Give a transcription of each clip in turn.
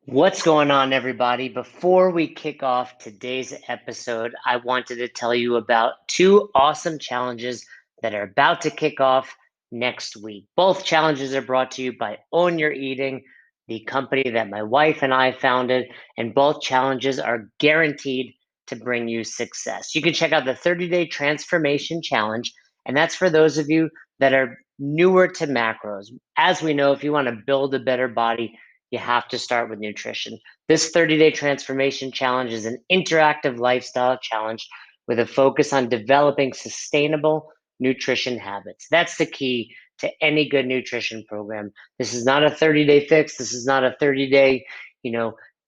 What's going on, everybody? Before we kick off today's episode, I wanted to tell you about two awesome challenges that are about to kick off next week. Both challenges are brought to you by Own Your Eating, the company that my wife and I founded, and both challenges are guaranteed to bring you success. You can check out the 30-day transformation challenge, and that's for those of you that are newer to macros. As we know, if you want to build a better body, you have to start with nutrition. This 30-day transformation challenge is an interactive lifestyle challenge with a focus on developing sustainable nutrition habits. That's the key to any good nutrition program. This is not a 30-day fix. This is not a 30-day,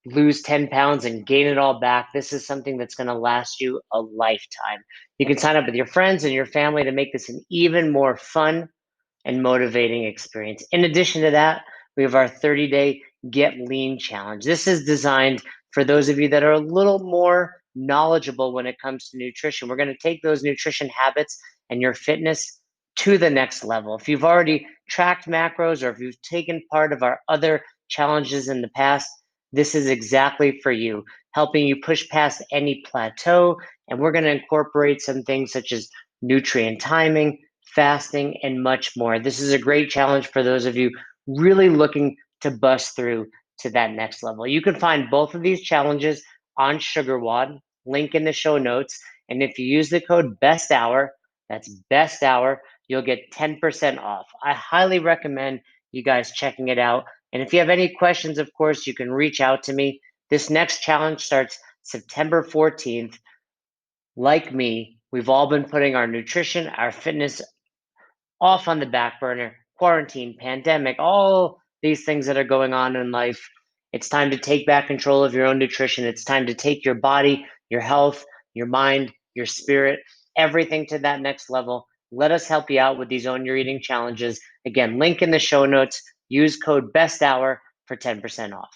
lose 10 pounds and gain it all back. This is something that's going to last you a lifetime. You can sign up with your friends and your family to make this an even more fun and motivating experience. In addition to that, we have our 30-day Get Lean Challenge. This is designed for those of you that are a little more knowledgeable when it comes to nutrition. We're going to take those nutrition habits and your fitness to the next level. If you've already tracked macros or if you've taken part of our other challenges in the past, this is exactly for you, helping you push past any plateau. And we're going to incorporate some things such as nutrient timing, fasting, and much more. This is a great challenge for those of you really looking to bust through to that next level. You can find both of these challenges on SugarWOD, link in the show notes. And if you use the code BESTHOUR, that's best hour, you'll get 10% off. I highly recommend you guys checking it out. And if you have any questions, of course, you can reach out to me. This next challenge starts September 14th. Like me, we've all been putting our nutrition, our fitness off on the back burner. Quarantine, pandemic, all these things that are going on in life. It's time to take back control of your own nutrition. It's time to take your body, your health, your mind, your spirit, everything to that next level. Let us help you out with these Own Your Eating challenges. Again, link in the show notes. Use code BESTHOUR for 10% off.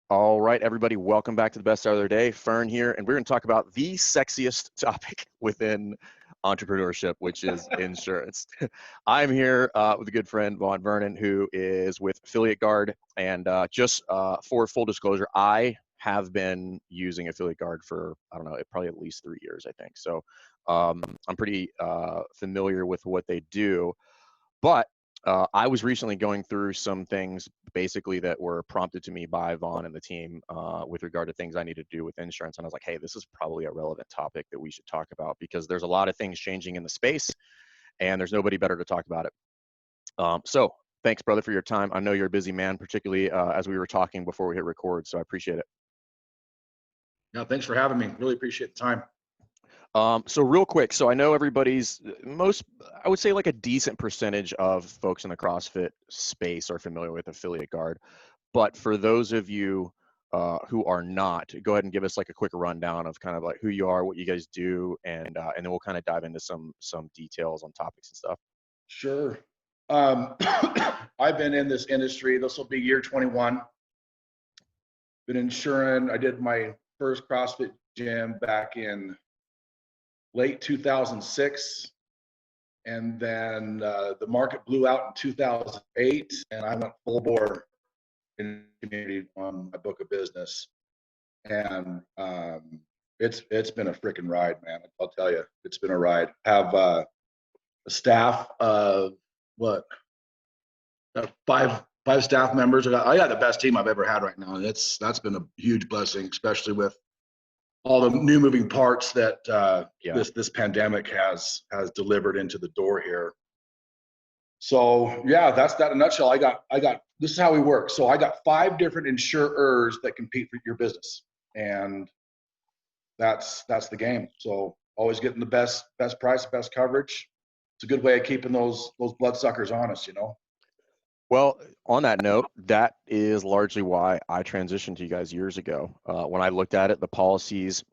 All right, everybody, welcome back to the best hour of the day. Fern here, and we're going to talk about the sexiest topic within entrepreneurship, which is insurance. I'm here with a good friend, Vaughn, Vernon, who is with Affiliate Guard. And just for full disclosure, I have been using Affiliate Guard for, I don't know, probably at least 3 years, I think. So I'm pretty familiar with what they do. But I was recently going through some things basically that were prompted to me by Vaughn and the team with regard to things I need to do with insurance. And I was like, hey, this is probably a relevant topic that we should talk about because there's a lot of things changing in the space and there's nobody better to talk about it. So thanks, brother, for your time. I know you're a busy man, particularly as we were talking before we hit record. So I appreciate it. No, thanks for having me. Really appreciate the time. So real quick, so I know everybody's I would say like a decent percentage of folks in the CrossFit space are familiar with Affiliate Guard, but for those of you who are not, go ahead and give us like a quick rundown of kind of like who you are, what you guys do, and then we'll kind of dive into some details on topics and stuff. Sure. I've been in this industry. This will be year 21. Been insuring. I did my first CrossFit gym back in late 2006, and then the market blew out in 2008, and I went full bore in the community on my book of business, and it's been a freaking ride, man. I'll tell you, it's been a ride. Have a staff of five staff members. I got the best team I've ever had right now, and that's been a huge blessing, especially with all the new moving parts that this pandemic has delivered into the door here. So yeah, that's that in a nutshell. I got this is how we work. So I got 5 different insurers that compete for your business, and that's the game. So always getting the best price, best coverage. It's a good way of keeping those bloodsuckers honest, you know. Well, on that note, that is largely why I transitioned to you guys years ago. When I looked at it, the policies,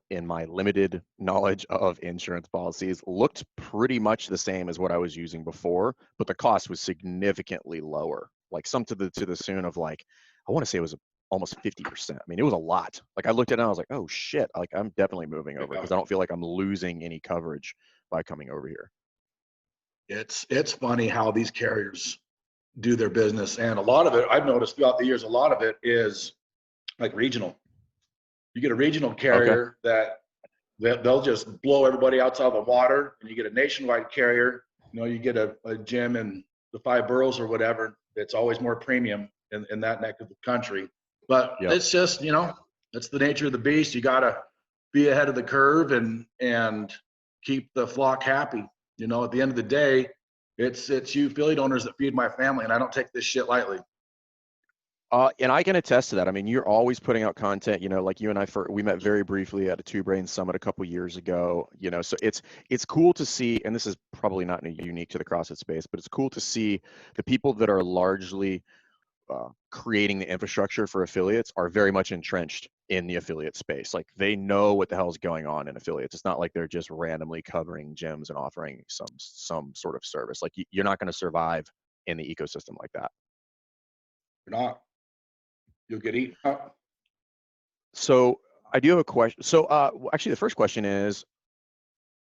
in my limited knowledge of insurance policies, looked pretty much the same as what I was using before, but the cost was significantly lower. Like some to the tune of like, I want to say it was almost 50%. I mean, it was a lot. Like I looked at it and I was like, oh shit, like I'm definitely moving over because I don't feel like I'm losing any coverage by coming over here. It's funny how these carriers do their business. And a lot of it, I've noticed throughout the years, a lot of it is like regional. You get a regional Okay. carrier that they'll just blow everybody outside of the water, and you get a nationwide carrier. You get a gym in the 5 boroughs or whatever. It's always more premium in that neck of the country. But Yep. it's just, it's the nature of the beast. You got to be ahead of the curve and keep the flock happy. At the end of the day, it's you affiliate owners that feed my family, and I don't take this shit lightly. And I can attest to that. I mean, you're always putting out content, like you and I, we met very briefly at a Two Brain Summit a couple years ago, so it's cool to see, and this is probably not unique to the CrossFit space, but it's cool to see the people that are largely creating the infrastructure for affiliates are very much entrenched in the affiliate space. Like, they know what the hell's going on in affiliates. It's not like they're just randomly covering gyms and offering some sort of service. Like, you're not going to survive in the ecosystem like that. You're not. You'll get eaten up. So I do have a question. So actually, the first question is,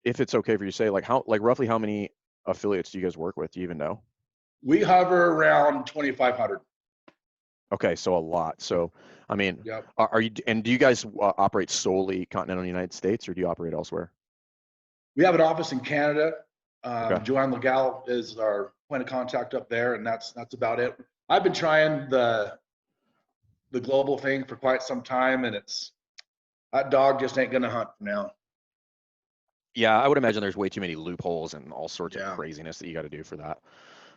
if it's okay for you to say, roughly how many affiliates do you guys work with? Do you even know? We hover around 2,500. Okay, so a lot. So, I mean, Yep. are you, and do you guys operate solely continental United States, or do you operate elsewhere? We have an office in Canada. Okay. Joanne Legal is our point of contact up there, and that's about it. I've been trying the global thing for quite some time, and that dog just ain't gonna hunt for now. Yeah, I would imagine there's way too many loopholes and all sorts of Yeah. craziness that you got to do for that.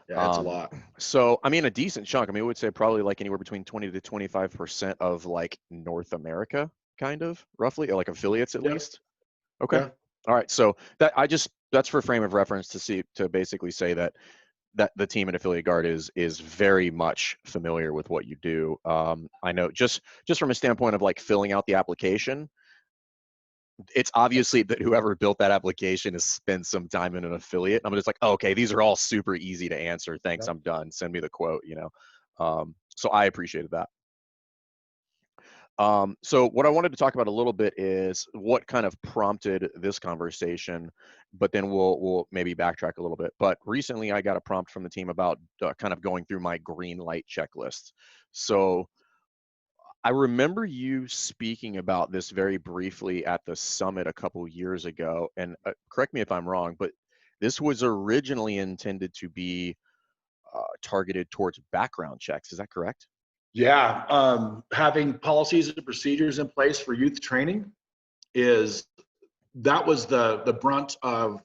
Yeah, it's a lot. So, I mean, a decent chunk. I mean, I would say probably like anywhere between 20 to 25% of like North America, kind of roughly, or like affiliates at Yep. least. Okay. Yeah. All right. So that's for frame of reference to basically say that the team at Affiliate Guard is very much familiar with what you do. I know just from a standpoint of like filling out the application, it's obviously that whoever built that application has spent some time in an affiliate. I'm just like, oh, okay, these are all super easy to answer. Thanks, Yep. I'm done. Send me the quote, So I appreciated that. So what I wanted to talk about a little bit is what kind of prompted this conversation, but then we'll maybe backtrack a little bit. But recently I got a prompt from the team about kind of going through my green light checklist. So I remember you speaking about this very briefly at the summit a couple years ago, and correct me if I'm wrong, but this was originally intended to be targeted towards background checks. Is that correct? Yeah. Having policies and procedures in place for youth training that was the brunt of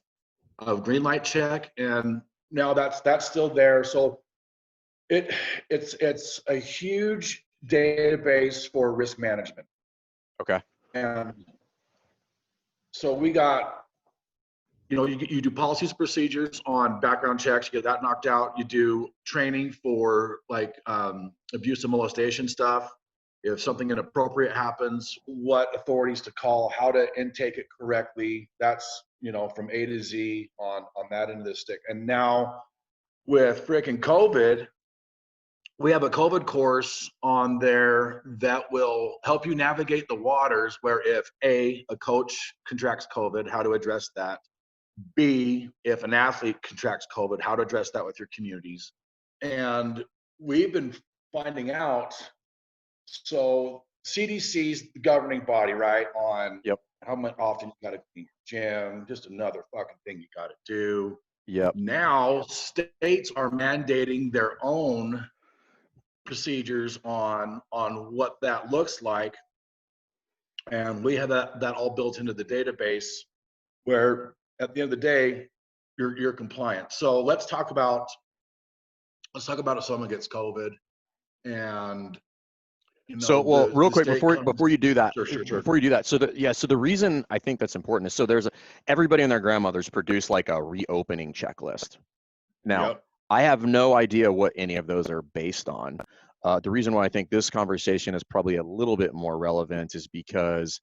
green light check, and now that's still there. So it's a huge database for risk management. Okay. And so we got, you do policies and procedures on background checks, you get that knocked out. You do training for like abuse and molestation stuff. If something inappropriate happens, what authorities to call, how to intake it correctly. That's, from A to Z on that end of the stick. And now with frickin' COVID, we have a COVID course on there that will help you navigate the waters where if A, a coach contracts COVID, how to address that. B, if an athlete contracts COVID, how to address that with your communities. And we've been finding out, so CDC's the governing body, right, on Yep. how much often you got to clean your gym, just another fucking thing you got to do. Yep. Now states are mandating their own procedures on what that looks like, and we have that all built into the database where at the end of the day you're compliant. So let's talk about if someone gets COVID and So real quick before you do that, Sure. before you do that, so the reason I think that's important is, so everybody and their grandmothers produce like a reopening checklist. Now, Yep. I have no idea what any of those are based on. The reason why I think this conversation is probably a little bit more relevant is because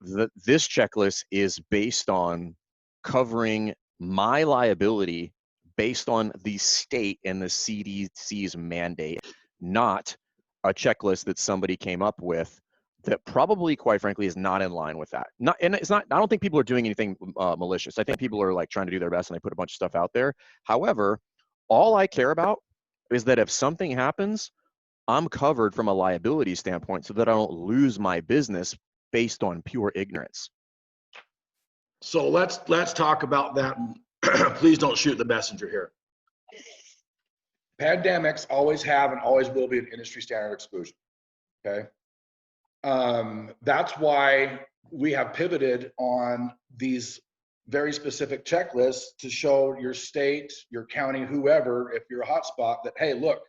this checklist is based on covering my liability based on the state and the CDC's mandate, not a checklist that somebody came up with that probably, quite frankly, is not in line with that. And it's not. I don't think people are doing anything malicious. I think people are like trying to do their best and they put a bunch of stuff out there. However, all I care about is that if something happens, I'm covered from a liability standpoint so that I don't lose my business based on pure ignorance. So let's talk about that. Please don't shoot the messenger here. Pandemics always have and always will be an industry standard exclusion. Okay. That's why we have pivoted on these very specific checklists to show your state, your county, whoever, if you're a hotspot, that, hey, look,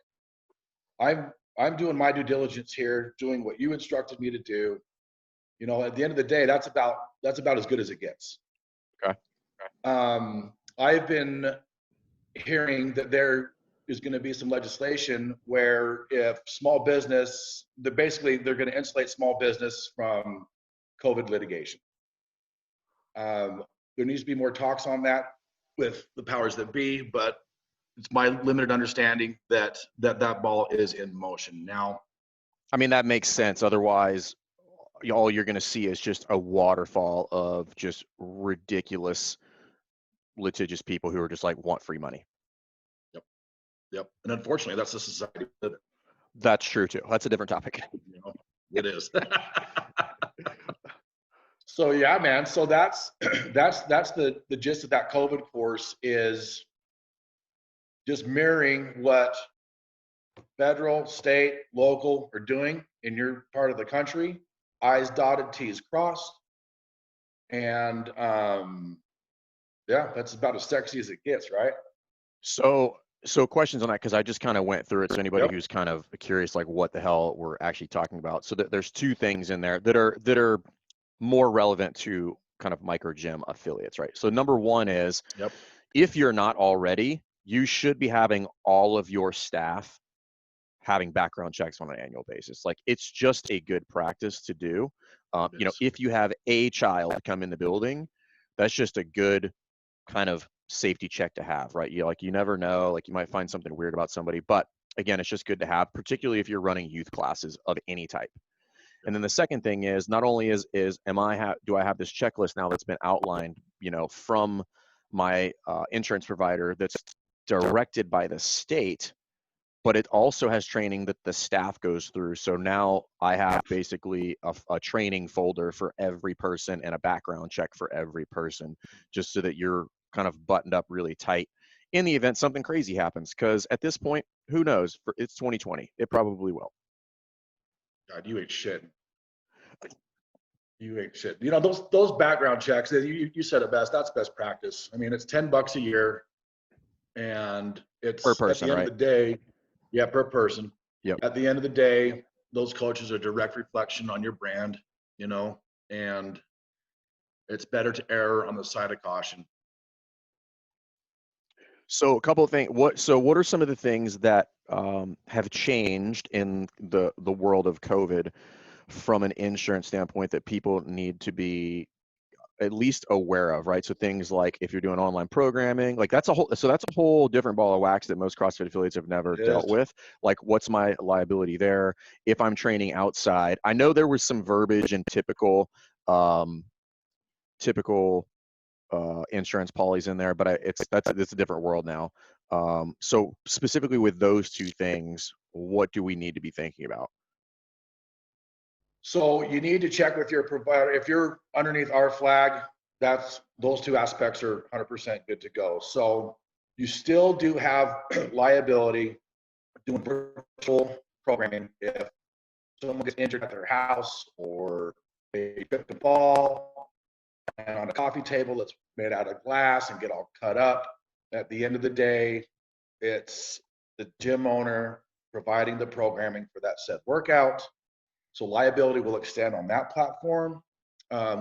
I'm doing my due diligence here, doing what you instructed me to do. You know, at the end of the day, that's about as good as it gets. Okay. I've been hearing that there is going to be some legislation where if small business, they're going to insulate small business from COVID litigation. There needs to be more talks on that with the powers that be, but it's my limited understanding that ball is in motion now. I mean, that makes sense. Otherwise, all you're going to see is just a waterfall of just ridiculous, litigious people who are just like want free money. Yep. And unfortunately, that's the society we live in. That's true too. That's a different topic. You know, it is. So yeah, man. So that's the gist of that COVID course, is just mirroring what federal, state, local are doing in your part of the country. I's dotted, T's crossed. And yeah, that's about as sexy as it gets, right? So questions on that, because I just kind of went through it. So anybody who's kind of curious, like what the hell we're actually talking about. So there's two things in there that are more relevant to kind of micro gym affiliates, right? So number one is, if you're not already, you should be having all of your staff having background checks on an annual basis. Like, it's just a good practice to do. You know, if you have a child come in the building, that's just a good kind of safety check to have, right? You never know, like you might find something weird about somebody, but again, it's just good to have, particularly if you're running youth classes of any type. And then the second thing is, not only do I have this checklist now that's been outlined, you know, from my insurance provider that's directed by the state, but it also has training that the staff goes through. So now I have basically a training folder for every person and a background check for every person, just so that you're kind of buttoned up really tight in the event something crazy happens. Because at this point, who knows? It's 2020. It probably will. God, you ain't shit. You ain't shit. You know, those background checks, you said it best. That's best practice. I mean, it's $10 a year, and it's Per person, at the end of the day, yeah, per person. Yep. At the end of the day, those coaches are a direct reflection on your brand, you know, and it's better to err on the side of caution. So a couple of things. What are some of the things that have changed in the world of COVID from an insurance standpoint that people need to be at least aware of, right? So things like if you're doing online programming, like that's a whole different ball of wax that most CrossFit affiliates have never dealt with. Like, what's my liability there? If I'm training outside, I know there was some verbiage in typical insurance policies in there, but it's a different world now. So specifically with those two things, what do we need to be thinking about? So you need to check with your provider. If you're underneath our flag, those two aspects are 100% good to go. So you still do have liability doing virtual programming if someone gets injured at their house, or they trip the ball and on a coffee table that's made out of glass and get all cut up. At the end of the day, it's the gym owner providing the programming for that said workout. So liability will extend on that platform.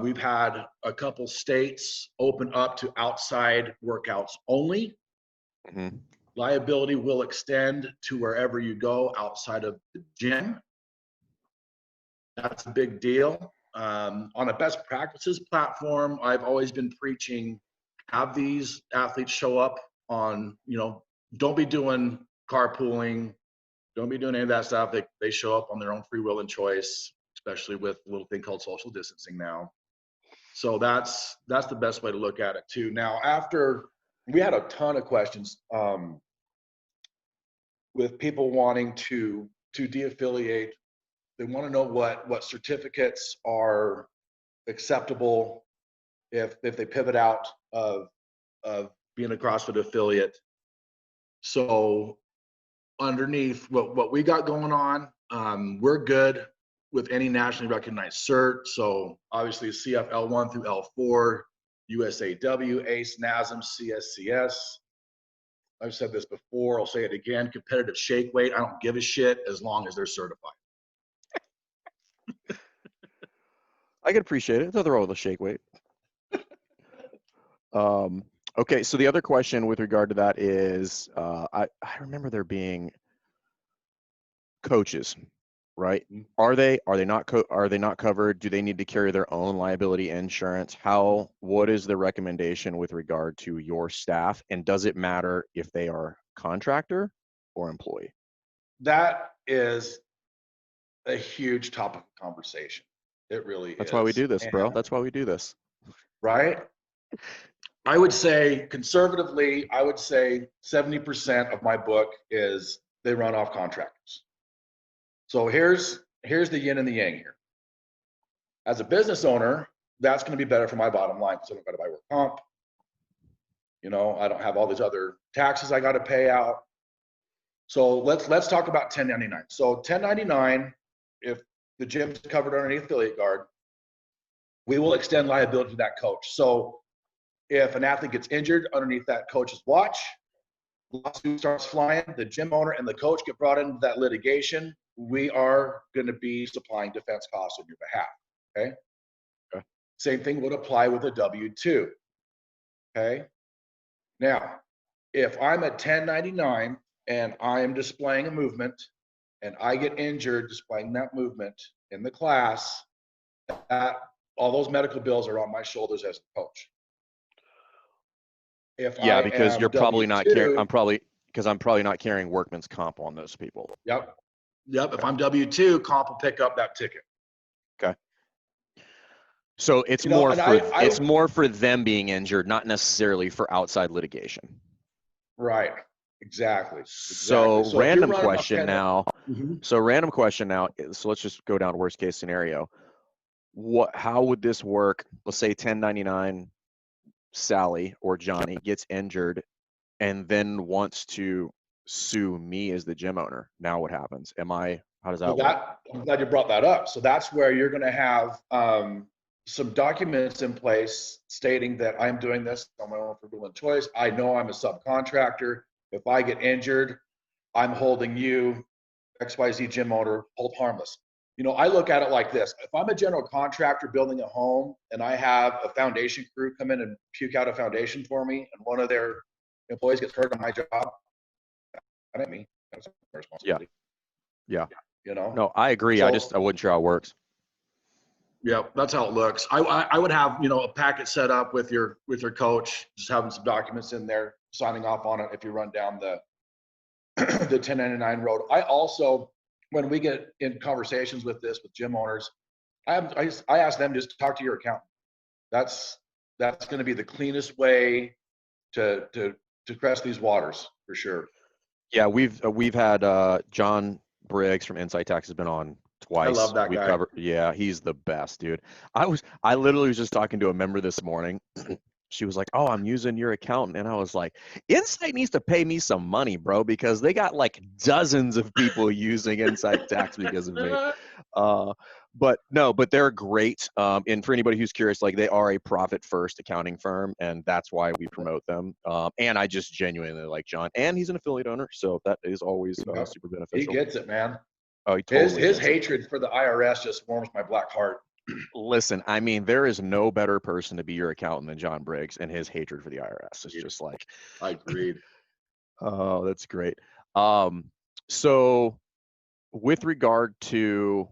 We've had a couple states open up to outside workouts only. Mm-hmm. Liability will extend to wherever you go outside of the gym. That's a big deal. On a best practices platform, I've always been preaching, have these athletes show up on, you know, don't be doing carpooling, don't be doing any of that stuff. They show up on their own free will and choice, especially with a little thing called social distancing now. So that's the best way to look at it too. Now, after we had a ton of questions with people wanting to de-affiliate. They want to know what certificates are acceptable if they pivot out of being a CrossFit affiliate. So underneath what we got going on, we're good with any nationally recognized cert. So obviously CF L1 through L4, USAW, ACE, NASM, CSCS. I've said this before, I'll say it again, competitive shake weight. I don't give a shit as long as they're certified. I can appreciate it. Nothing wrong with a shake weight. Okay, so the other question with regard to that is, I remember there being coaches, right? Are they not covered? Do they need to carry their own liability insurance? What is the recommendation with regard to your staff? And does it matter if they are contractor or employee? That is a huge topic of conversation. It really is. That's why we do this, bro. That's why we do this. Right? I would say conservatively, I would say 70% of my book is they run off contractors. So here's the yin and the yang here. As a business owner, that's going to be better for my bottom line because I don't got to buy work comp. You know, I don't have all these other taxes I got to pay out. So let's talk about 1099. So 1099, if the gym's covered underneath affiliate guard, we will extend liability to that coach. So if an athlete gets injured underneath that coach's watch, lawsuit starts flying, the gym owner and the coach get brought into that litigation, we are going to be supplying defense costs on your behalf. Okay. Same thing would apply with a W-2. Okay. Now, if I'm at 1099 and I am displaying a movement and I get injured displaying that movement in the class, all those medical bills are on my shoulders as a coach. Yeah, because you're probably not carrying. I'm probably not carrying workman's comp on those people. Yep. If I'm W-2, comp will pick up that ticket. Okay. So it's more for them being injured, not necessarily for outside litigation. Right. Exactly. So random question now. So let's just go down to worst case scenario. How would this work? Let's say 1099 Sally or Johnny gets injured and then wants to sue me as the gym owner. Now what happens? How does that work? I'm glad you brought that up. So that's where you're going to have some documents in place stating that I'm doing this on my own for will and choice. I know I'm a subcontractor. If I get injured, I'm holding you, XYZ gym owner, hold harmless. You know, I look at it like this. If I'm a general contractor building a home and I have a foundation crew come in and puke out a foundation for me and one of their employees gets hurt on my job, that ain't me. That's my responsibility. Yeah. You know? No, I agree. I wasn't sure how it works. Yeah, that's how it looks. I would have, you know, a packet set up with your coach, just having some documents in there, signing off on it if you run down the 1099 road. I also, when we get in conversations with gym owners, I ask them just talk to your accountant. That's going to be the cleanest way to crest these waters for sure. Yeah, we've had John Briggs from Insight Tax has been on twice. I love that guy. Yeah, he's the best, dude. I literally was just talking to a member this morning. She was like, "Oh, I'm using your accountant," and I was like, "Insight needs to pay me some money, bro, because they got like dozens of people using Insight Tax because of me." But they're great. And for anybody who's curious, like they are a profit-first accounting firm, and that's why we promote them. And I just genuinely like John, and he's an affiliate owner, so that is always super beneficial. He gets it, man. Oh, he totally his hatred for the IRS just warms my black heart. Listen, I mean, there is no better person to be your accountant than John Briggs, and his hatred for the IRS is just like. I agreed. Oh, that's great. So with regard to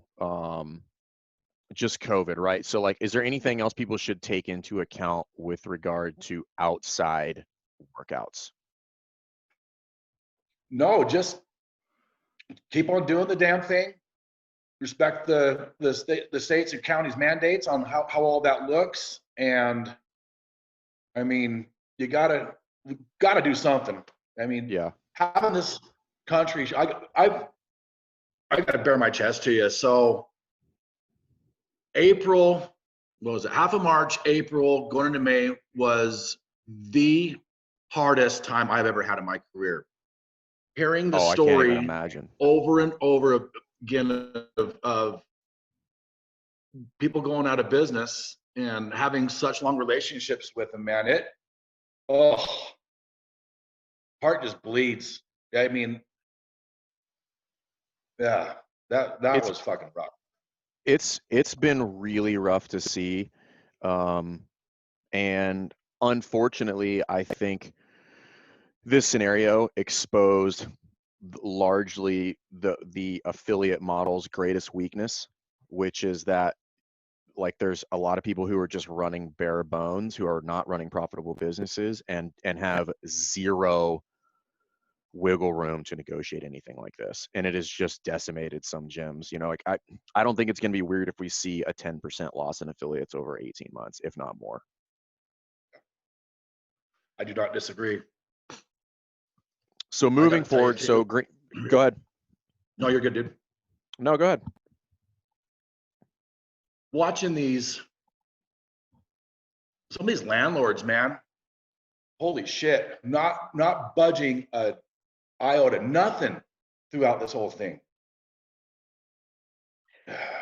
just COVID, right? So like, is there anything else people should take into account with regard to outside workouts? No, just keep on doing the damn thing. Respect the states and counties mandates on how all that looks. And I mean, you gotta do something. I mean, yeah, having this country. I got to bare my chest to you. So April, what was it? Half of March, April, going into May was the hardest time I've ever had in my career. Hearing the Oh, I can't even story imagine. over and over again of people going out of business and having such long relationships with them, man, heart just bleeds. I mean, yeah, that was fucking rough. It's been really rough to see. And unfortunately, I think this scenario exposed largely the affiliate model's greatest weakness, which is that like there's a lot of people who are just running bare bones, who are not running profitable businesses and have zero wiggle room to negotiate anything like this. And it has just decimated some gyms. You know, like I don't think it's going to be weird if we see a 10% loss in affiliates over 18 months, if not more. I do not disagree. So moving forward, so great. Go ahead. No, you're good, dude. No, go ahead. Watching some of these landlords, man, holy shit, not budging a iota, nothing throughout this whole thing.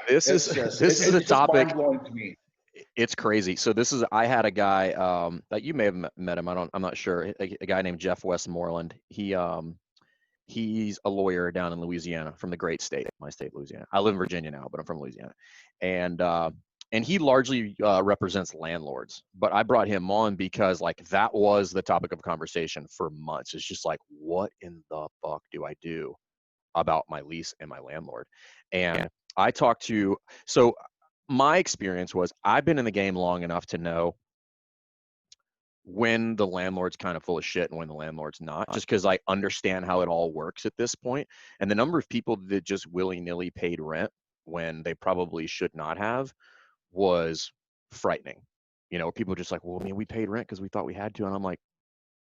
This is a topic. Mind-blowing to me. It's crazy. So I had a guy that you may have met him. I'm not sure. A guy named Jeff Westmoreland. He's a lawyer down in Louisiana, from the great state, my state, Louisiana. I live in Virginia now, but I'm from Louisiana. And he largely represents landlords. But I brought him on because like that was the topic of conversation for months. It's just like, what in the fuck do I do about my lease and my landlord? And I talked to, so my experience was I've been in the game long enough to know when the landlord's kind of full of shit and when the landlord's not, just because I understand how it all works at this point. And the number of people that just willy-nilly paid rent when they probably should not have was frightening. You know, people just like, well, I mean, we paid rent because we thought we had to. And I'm like,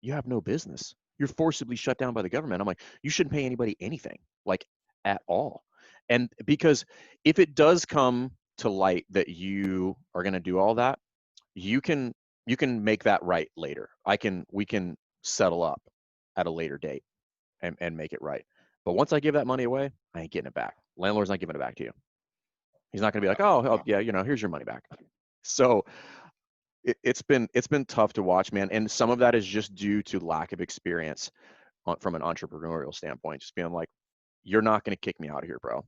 you have no business. You're forcibly shut down by the government. I'm like, you shouldn't pay anybody anything, like at all. And because if it does come to light that you are going to do all that, you can make that right later. We can settle up at a later date and make it right. But once I give that money away, I ain't getting it back. Landlord's not giving it back to you. He's not going to be like, oh yeah, you know, here's your money back. So it's been tough to watch, man. And some of that is just due to lack of experience from an entrepreneurial standpoint. Just being like, you're not going to kick me out of here, bro.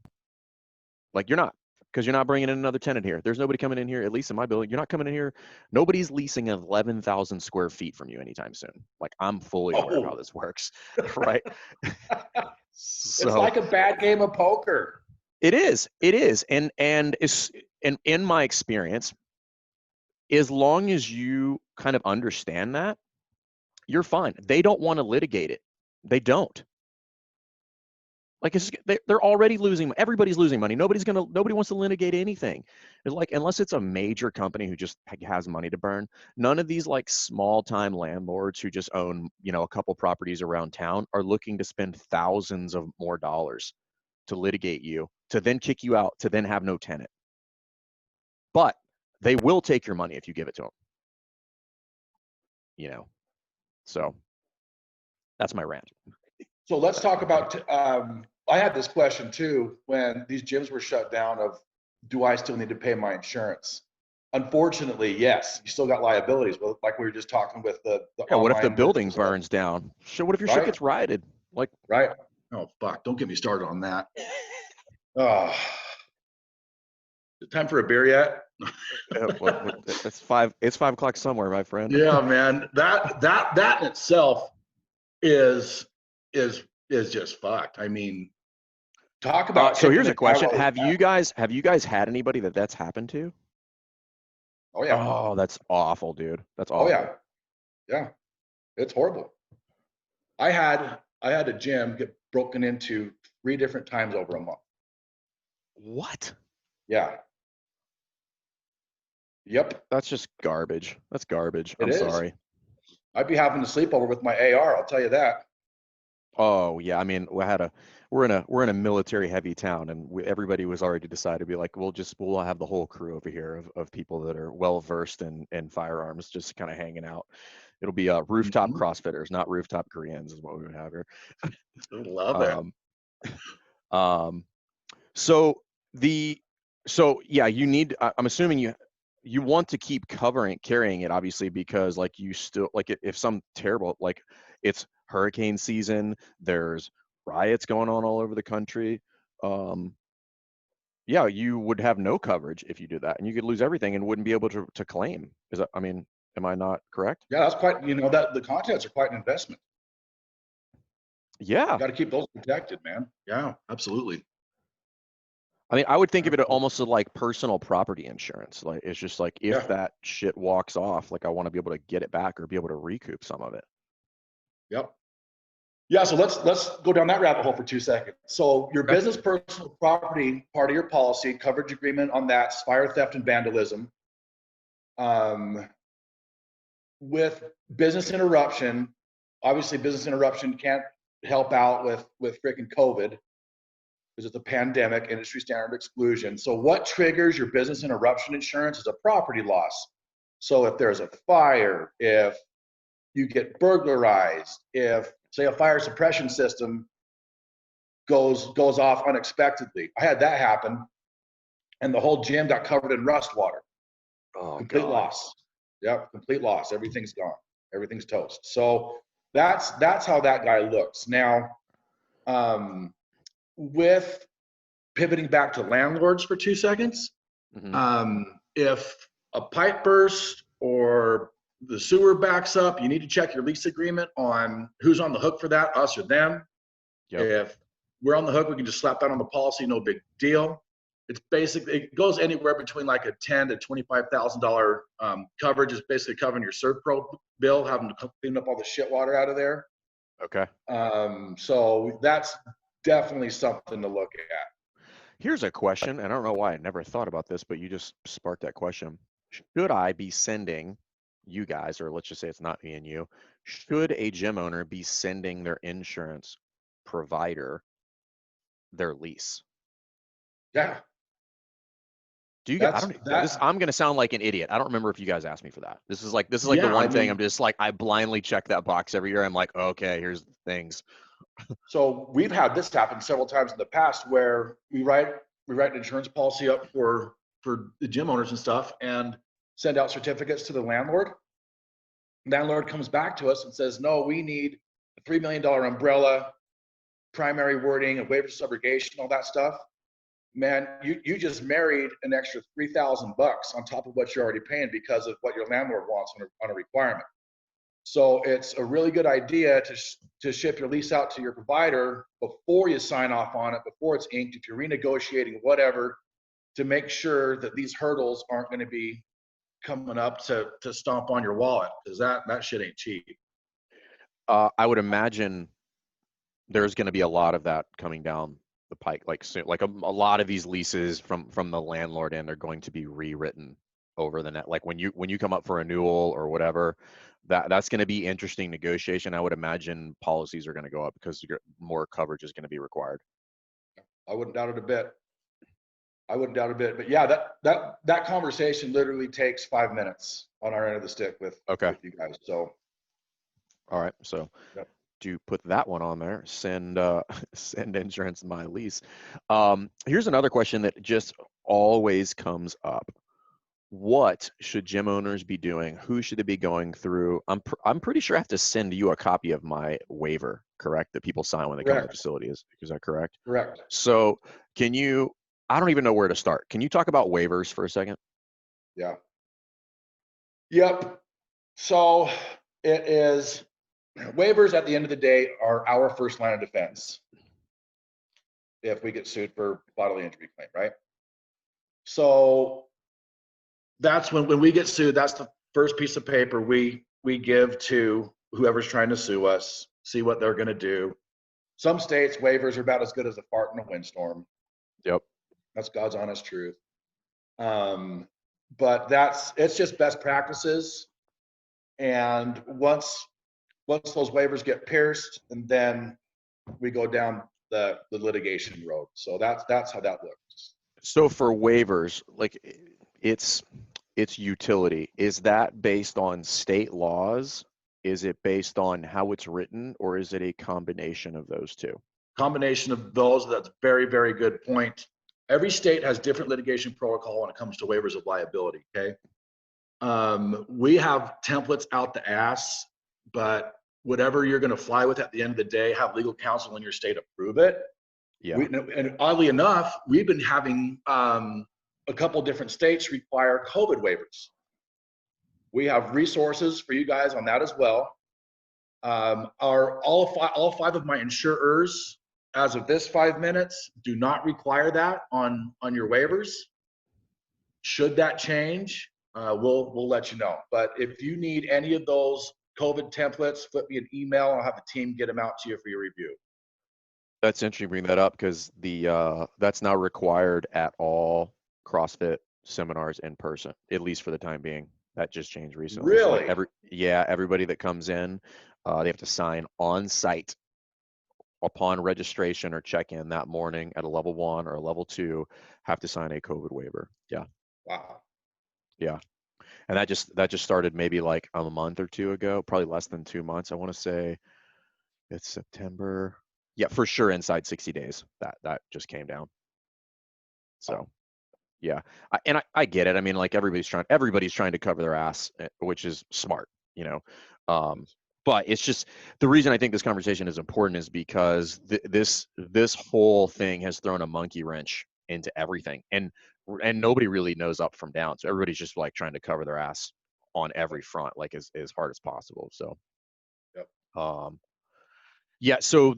Like you're not. Because you're not bringing in another tenant here. There's nobody coming in here, at least in my building. You're not coming in here. Nobody's leasing 11,000 square feet from you anytime soon. Like I'm fully aware of how this works, right? So, it's like a bad game of poker. It is, and in my experience, as long as you kind of understand that, you're fine. They don't want to litigate it. They don't. Like they're already losing. Everybody's losing money. Nobody wants to litigate anything. It's like unless it's a major company who just has money to burn. None of these like small time landlords who just own, you know, a couple properties around town are looking to spend thousands of more dollars to litigate you, to then kick you out, to then have no tenant. But they will take your money if you give it to them. You know, so that's my rant. So let's talk about. I had this question too when these gyms were shut down of, do I still need to pay my insurance? Unfortunately, yes, you still got liabilities, but like we were just talking with the yeah, what if the building burns down? So what if your shit gets rioted? Like, right? Oh, fuck. Don't get me started on that. Oh, time for a beer yet? It's 5 o'clock somewhere, my friend. Yeah, man, that in itself is just fucked. I mean, talk about. So here's a question: Have you guys had anybody that's happened to? Oh yeah. Oh, that's awful, dude. That's awful. Oh yeah, yeah, it's horrible. I had a gym get broken into 3 different times over a month. What? Yeah. Yep. That's just garbage. That's garbage. I'm sorry. I'd be having to sleep over with my AR. I'll tell you that. Oh yeah, I mean, we're in a military heavy town, and everybody was already decided to be like, we'll have the whole crew over here of people that are well versed in firearms, just kind of hanging out. It'll be rooftop Mhm. CrossFitters, not rooftop Koreans, is what we would have here. Love it. Um, um, so the so yeah, you need. I'm assuming you want to keep carrying it, obviously, because like you still like if some terrible like it's hurricane season, there's riots going on all over the country. Um, yeah, you would have no coverage if you do that, and you could lose everything and wouldn't be able to claim. Is that? I mean, am I not correct? Yeah, that's quite, that the contents are quite an investment. Yeah. Got to keep those protected, man. Yeah, absolutely. I mean, I would think of it Absolutely. almost as like personal property insurance. Like it's just like if Yeah. that shit walks off, like I want to be able to get it back or be able to recoup some of it. Yep. Yeah. So let's go down that rabbit hole for 2 seconds. So your Okay. business personal property part of your policy coverage agreement on that fire, theft, and vandalism. With business interruption, obviously business interruption can't help out with freaking COVID because it's a pandemic, industry standard exclusion. So what triggers your business interruption insurance is a property loss. So if there's a fire, if you get burglarized, if say a fire suppression system goes off unexpectedly. I had that happen, and the whole gym got covered in rust water. Oh Complete God. loss. Yep, complete loss. Everything's gone. Everything's toast. So that's how that guy looks. Now, with pivoting back to landlords for 2 seconds, Hmm. if a pipe burst or the sewer backs up, you need to check your lease agreement on who's on the hook for that, us or them. Yep. If we're on the hook, we can just slap that on the policy, no big deal. It's basically, it goes anywhere between like a $10,000 to $25,000 coverage. Is basically covering your Servpro bill, having to clean up all the shit water out of there. Okay. So that's definitely something to look at. Here's a question, and I don't know why I never thought about this, but you just sparked that question. Should I be sending you guys, or let's just say it's not me and you, should a gym owner be sending their insurance provider their lease? Yeah, Do you get, I that's don't, that. I'm going to sound like an idiot. I don't remember if you guys asked me for that. This is like the Yeah, I one thing mean, I'm just like, I blindly check that box every year. I'm like, okay, here's the things. so we've had this happen several times in the past where we write an insurance policy up for the gym owners and stuff, and send out certificates to the landlord. Landlord comes back to us and says, no, we need a $3 million umbrella, primary wording, a waiver subrogation, all that stuff. Man, you just married an extra $3,000 on top of what you're already paying because of what your landlord wants on a requirement. So it's a really good idea to ship your lease out to your provider before you sign off on it, before it's inked, if you're renegotiating whatever, to make sure that these hurdles aren't going to be coming up to stomp on your wallet, because that shit ain't cheap. I would imagine there's going to be a lot of that coming down the pike, like soon. Like a lot of these leases from the landlord end are going to be rewritten over the net. Like when you come up for renewal or whatever, that's going to be interesting negotiation. I would imagine policies are going to go up because more coverage is going to be required. I wouldn't doubt it a bit. I wouldn't doubt a bit. But yeah, that conversation literally takes 5 minutes on our end of the stick Okay. with you guys. So All right. So yep. to put that one on there, send send insurance my lease. Here's another question that just always comes up. What should gym owners be doing? Who should they be going through? I'm pretty sure I have to send you a copy of my waiver, correct? That people sign when they come to the Correct. facility. Is that correct? Correct. So can you? I don't even know where to start. Can you talk about waivers for a second? Yeah. Yep. So it is, waivers at the end of the day are our first line of defense if we get sued for bodily injury claim, right? So that's when we get sued, that's the first piece of paper we give to whoever's trying to sue us, see what they're going to do. Some states waivers are about as good as a fart in a windstorm. Yep. That's God's honest truth. But it's just best practices. And once those waivers get pierced, and then we go down the litigation road. So that's how that looks. So for waivers, like it's utility. Is that based on state laws? Is it based on how it's written, or is it a combination of those two? Combination of those. That's very, very good point. Every state has different litigation protocol when it comes to waivers of liability. Okay. We have templates out the ass, but whatever you're going to fly with at the end of the day, have legal counsel in your state approve it. Yeah. And oddly enough, we've been having a couple different states require COVID waivers. We have resources for you guys on that as well. All five of my insurers, as of this 5 minutes, do not require that on your waivers. Should that change, we'll let you know. But if you need any of those COVID templates, flip me an email. I'll have the team get them out to you for your review. That's interesting you bring that up, because that's now required at all CrossFit seminars in person, at least for the time being. That just changed recently. So like Really? everybody that comes in, they have to sign on site upon registration or check-in that morning at a level 1 or a level 2, have to sign a COVID waiver. Yeah. Wow. Yeah. And that just started maybe like a month or two ago, probably less than 2 months. I want to say it's September. Yeah, for sure inside 60 days that just came down. So yeah, I get it. I mean, like everybody's trying to cover their ass, which is smart, you know. But it's just, the reason I think this conversation is important is because this whole thing has thrown a monkey wrench into everything, and nobody really knows up from down. So everybody's just like trying to cover their ass on every front, like as hard as possible. So, Yep. Yeah, so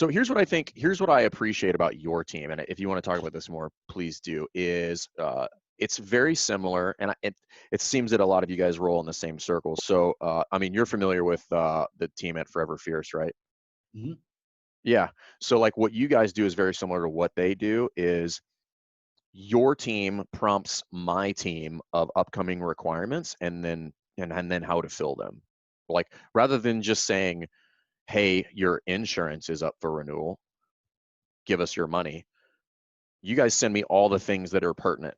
here's what I appreciate about your team, and if you want to talk about this more, please do, is it's very similar, and it seems that a lot of you guys roll in the same circles. So I mean, you're familiar with the team at Forever Fierce, right? Mm-hmm. Yeah. So like what you guys do is very similar to what they do. Is your team prompts my team of upcoming requirements, and then how to fill them. Like, rather than just saying, hey, your insurance is up for renewal, give us your money, you guys send me all the things that are pertinent,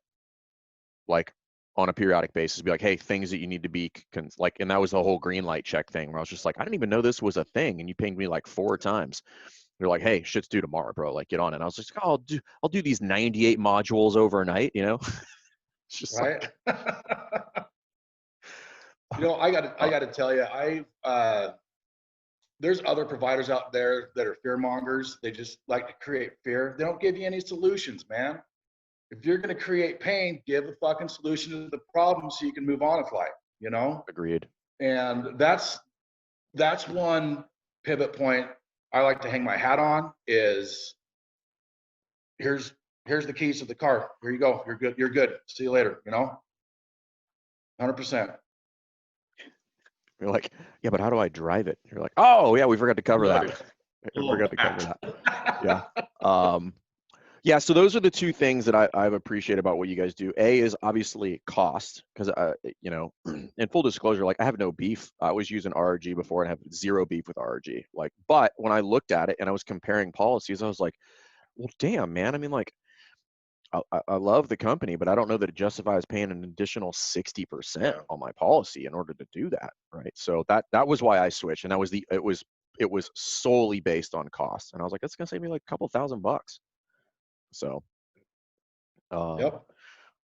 like on a periodic basis. Be like, hey, things that you need to be like, and that was the whole green light check thing, where I was just like, I didn't even know this was a thing, and you pinged me like 4 times. They're like, hey, shit's due tomorrow, bro, like get on it. And I was just like, oh, I'll do these 98 modules overnight, you know. It's just Right. like, I gotta tell you, there's other providers out there that are fearmongers. They just like to create fear. They don't give you any solutions, man. If you're gonna create pain, give a fucking solution to the problem so you can move on with life, you know? agreed. And that's one pivot point I like to hang my hat on. Is here's the keys to the car. Here you go. You're good. See you later, you know? 100%. You're like, yeah, but how do I drive it? You're like, oh yeah, we forgot to cover that. We forgot to cover that. Yeah. Yeah, so those are the two things that I've appreciated about what you guys do. A is obviously cost, because you know, in full disclosure, like I have no beef. I was using RRG before and have zero beef with RRG. Like, but when I looked at it and I was comparing policies, I was like, well, damn, man. I mean, like, I love the company, but I don't know that it justifies paying an additional 60% on my policy in order to do that, right? So that was why I switched, and it was solely based on cost. And I was like, it's gonna save me like a couple $1,000. So, Yep.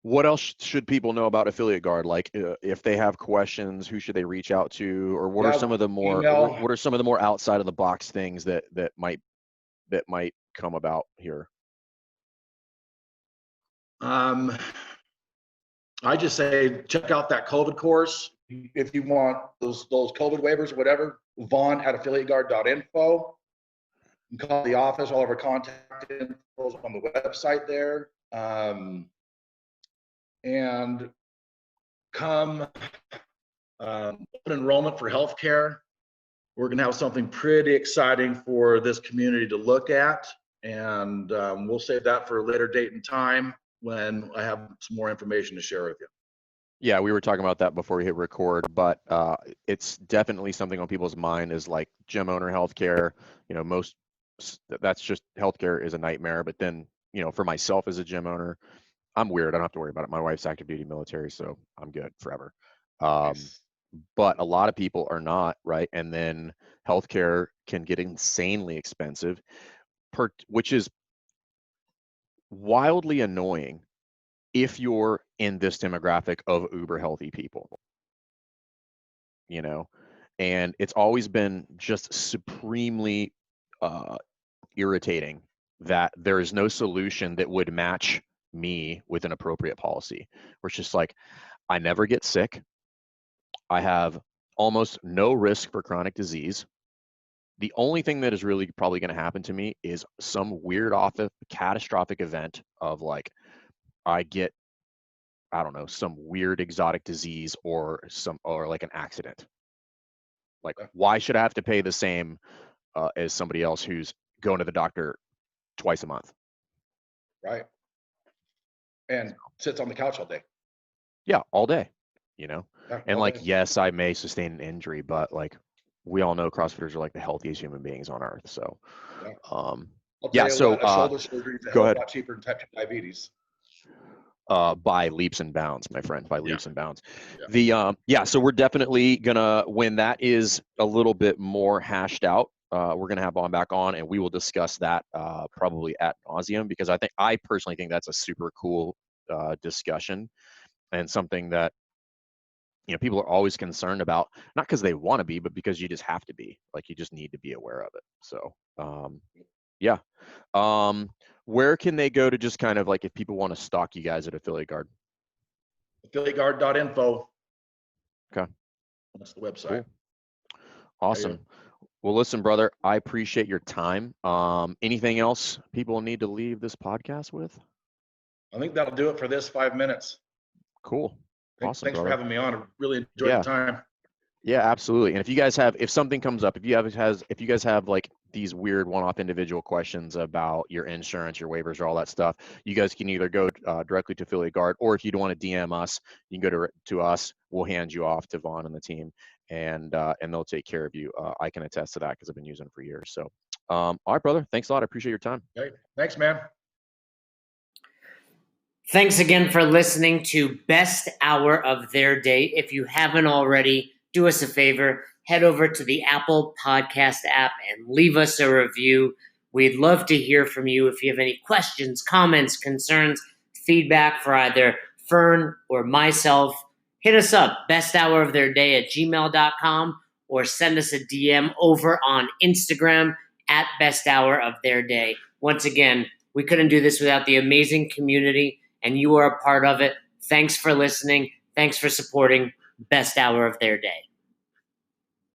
what else should people know about Affiliate Guard? Like, if they have questions, who should they reach out to, or what are some of the more email. what are some of the more outside of the box things that might come about here? I just say check out that COVID course if you want those COVID waivers or whatever. Vaughn at affiliateguard.info. You can call the office. All of our contact info is on the website there. And come open enrollment for healthcare. We're going to have something pretty exciting for this community to look at, and we'll save that for a later date and time when I have some more information to share with you. Yeah, we were talking about that before we hit record, but it's definitely something on people's mind, is like gym owner healthcare. You know, most that's just, healthcare is a nightmare. But then, for myself as a gym owner, I'm weird. I don't have to worry about it. My wife's active duty military, so I'm good forever. Nice. But a lot of people are not, right? And then healthcare can get insanely expensive, which is wildly annoying if you're in this demographic of uber healthy people, and it's always been just supremely irritating that there is no solution that would match me with an appropriate policy, where it's just like, I never get sick. I have almost no risk for chronic disease. The only thing that is really probably going to happen to me is some weird catastrophic event of like, I get, I don't know, some weird exotic disease or like an accident. Like, why should I have to pay the same as somebody else who's going to the doctor twice a month? Right. And sits on the couch all day. Yeah, all day, Yeah, and all like, day. yes, I may sustain an injury, but like, we all know CrossFitters are like the healthiest human beings on earth. So, Yeah. I'll tell you what, a shoulder surgery is a go hell of ahead. a lot cheaper than type 2 diabetes. By leaps and bounds, my friend, by leaps and bounds. Yeah. So we're definitely gonna, when that is a little bit more hashed out, we're gonna have Vaughn back on, and we will discuss that probably ad nauseum, because I personally think that's a super cool discussion, and something that people are always concerned about, not because they want to be, but because you just have to be. Like, you just need to be aware of it. So yeah. Where can they go to just kind of like, if people want to stalk you guys at Affiliate Guard? AffiliateGuard.info. Okay. That's the website. Cool. Awesome. Well, listen, brother, I appreciate your time. Anything else people need to leave this podcast with? I think that'll do it for this 5 minutes. Cool. Awesome. Thanks brother. for having me on. I really enjoyed the time. Yeah, absolutely. And if you guys have, if something comes up, if you guys have like these weird one-off individual questions about your insurance, your waivers, or all that stuff, you guys can either go directly to Affiliate Guard, or if you don't want to DM us, you can go to us. We'll hand you off to Vaughn and the team, and they'll take care of you. I can attest to that because I've been using it for years. So, all right, brother. Thanks a lot. I appreciate your time. Okay. Thanks, man. Thanks again for listening to Best Hour of Their Day. If you haven't already, do us a favor, head over to the Apple Podcast app and leave us a review. We'd love to hear from you. If you have any questions, comments, concerns, feedback for either Fern or myself, hit us up, besthouroftheirday@gmail.com, or send us a DM over on Instagram at Best Hour of Their Day. Once again, we couldn't do this without the amazing community, and you are a part of it. Thanks for listening. Thanks for supporting Best Hour of Their Day.